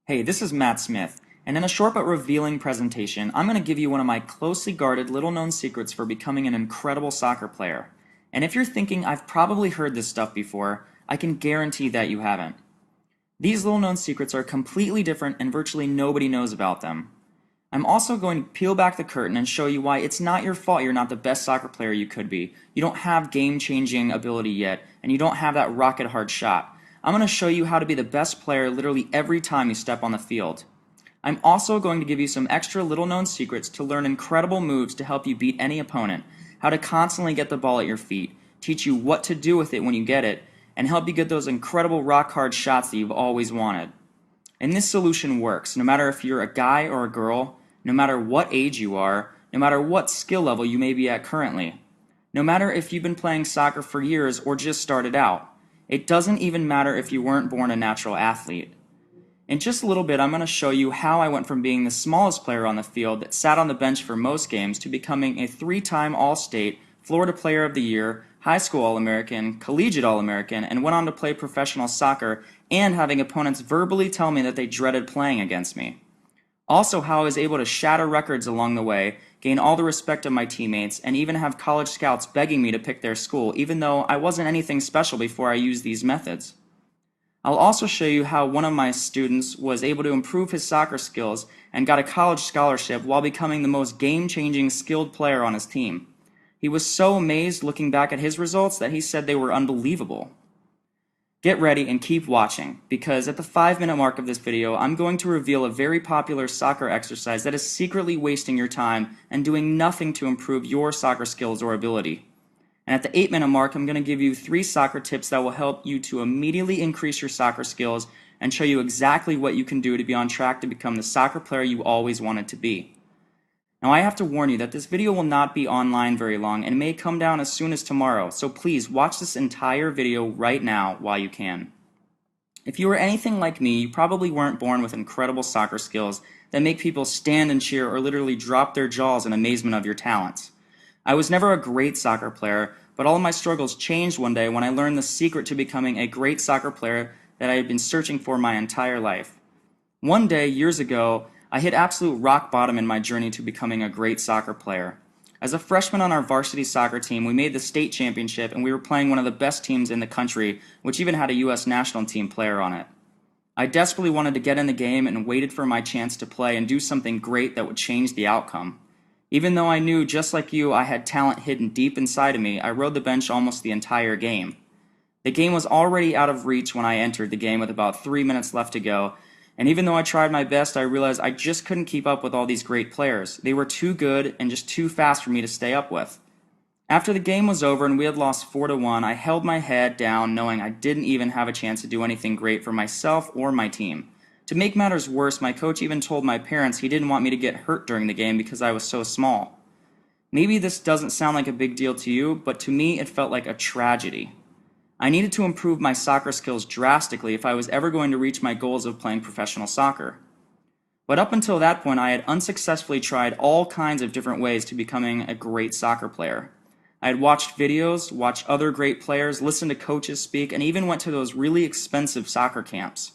Hey, this is Matt Smith, and in a short but revealing presentation, I'm going to give you one of my closely guarded, little-known secrets for becoming an incredible soccer player. And if you're thinking I've probably heard this stuff before, I can guarantee that you haven't. These little-known secrets are completely different and virtually nobody knows about them. I'm also going to peel back the curtain and show you why it's not your fault you're not the best soccer player you could be. You don't have game-changing ability yet, and you don't have that rocket-hard shot. I'm going to show you how to be the best player literally every time you step on the field. I'm also going to give you some extra little-known secrets to learn incredible moves to help you beat any opponent, how to constantly get the ball at your feet, teach you what to do with it when you get it, and help you get those incredible rock-hard shots that you've always wanted. And this solution works no matter if you're a guy or a girl, no matter what age you are, no matter what skill level you may be at currently, no matter if you've been playing soccer for years or just started out. It doesn't even matter if you weren't born a natural athlete. In just a little bit, I'm going to show you how I went from being the smallest player on the field that sat on the bench for most games to becoming a 3-time All-State, Florida Player of the Year, high school All-American, collegiate All-American, and went on to play professional soccer and having opponents verbally tell me that they dreaded playing against me. Also, how I was able to shatter records along the way, gain all the respect of my teammates, and even have college scouts begging me to pick their school, even though I wasn't anything special before I used these methods. I'll also show you how one of my students was able to improve his soccer skills and got a college scholarship while becoming the most game-changing skilled player on his team. He was so amazed looking back at his results that he said they were unbelievable. Get ready and keep watching, because at the 5-minute mark of this video, I'm going to reveal a very popular soccer exercise that is secretly wasting your time and doing nothing to improve your soccer skills or ability. And at the 8-minute mark, I'm going to give you 3 soccer tips that will help you to immediately increase your soccer skills and show you exactly what you can do to be on track to become the soccer player you always wanted to be. Now, I have to warn you that this video will not be online very long and may come down as soon as tomorrow, so please watch this entire video right now while you can. If you are anything like me, you probably weren't born with incredible soccer skills that make people stand and cheer or literally drop their jaws in amazement of your talents. I was never a great soccer player, but all of my struggles changed one day when I learned the secret to becoming a great soccer player that I had been searching for my entire life. One day, years ago, I hit absolute rock bottom in my journey to becoming a great soccer player. As a freshman on our varsity soccer team, we made the state championship and we were playing one of the best teams in the country, which even had a U.S. national team player on it. I desperately wanted to get in the game and waited for my chance to play and do something great that would change the outcome. Even though I knew, just like you, I had talent hidden deep inside of me, I rode the bench almost the entire game. The game was already out of reach when I entered the game with about 3 minutes left to go, and even though I tried my best, I realized I just couldn't keep up with all these great players. They were too good and just too fast for me to stay up with. After the game was over and we had lost 4-1, I held my head down knowing I didn't even have a chance to do anything great for myself or my team. To make matters worse, my coach even told my parents he didn't want me to get hurt during the game because I was so small. Maybe this doesn't sound like a big deal to you, but to me it felt like a tragedy. I needed to improve my soccer skills drastically if I was ever going to reach my goals of playing professional soccer. But up until that point, I had unsuccessfully tried all kinds of different ways to becoming a great soccer player. I had watched videos, watched other great players, listened to coaches speak, and even went to those really expensive soccer camps.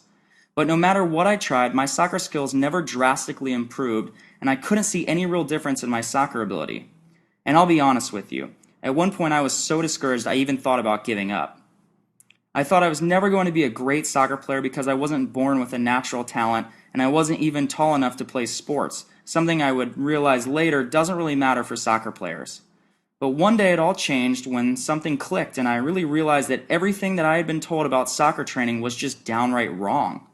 But no matter what I tried, my soccer skills never drastically improved, and I couldn't see any real difference in my soccer ability. And I'll be honest with you, at one point I was so discouraged I even thought about giving up. I thought I was never going to be a great soccer player because I wasn't born with a natural talent and I wasn't even tall enough to play sports, something I would realize later doesn't really matter for soccer players. But one day it all changed when something clicked and I really realized that everything that I had been told about soccer training was just downright wrong.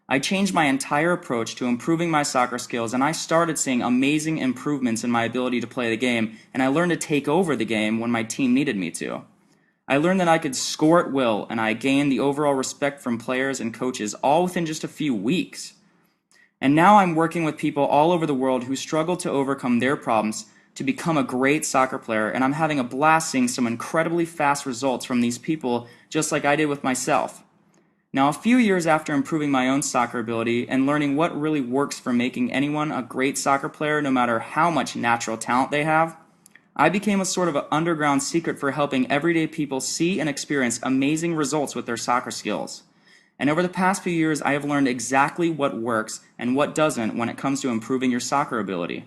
I changed my entire approach to improving my soccer skills and I started seeing amazing improvements in my ability to play the game, and I learned to take over the game when my team needed me to. I learned that I could score at will, and I gained the overall respect from players and coaches all within just a few weeks. And now I'm working with people all over the world who struggle to overcome their problems to become a great soccer player, and I'm having a blast seeing some incredibly fast results from these people, just like I did with myself. Now, a few years after improving my own soccer ability and learning what really works for making anyone a great soccer player no matter how much natural talent they have, I became a sort of an underground secret for helping everyday people see and experience amazing results with their soccer skills. And over the past few years, I have learned exactly what works and what doesn't when it comes to improving your soccer ability.